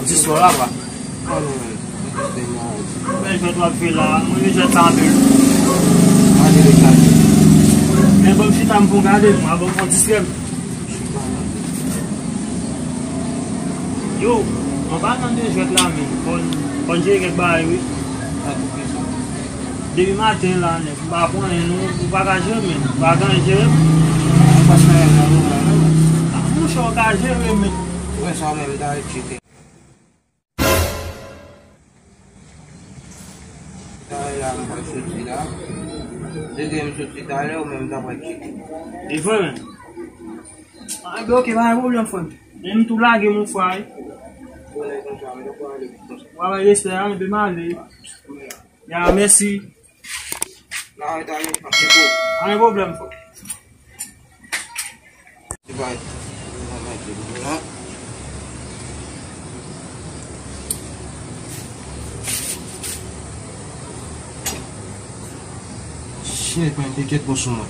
Dispo la pa? Men jwet wap fi la, mwen jwet tanbel. Men bon chita mpon gade, mwen bon kon diskrem. Yo, mwen pa kande jwet la men, kon jye kek bay wè. Depi matin la, mwen pa pon en nou, mwen pa kaje men, mwen pa kanje. Mwen chou kaje men. Mwen sa men da chite. Ya mwen soti la. Dege mwen soti tale ou men da chite. E fwe men? A be ok, ba yon problem fwe. Mwen tou lage mwen fwe. Waba yeste, an be male. Ya, mersi. La yon tale, apiko. An yon problem fwe. Divide. Shit, man, they get more someone.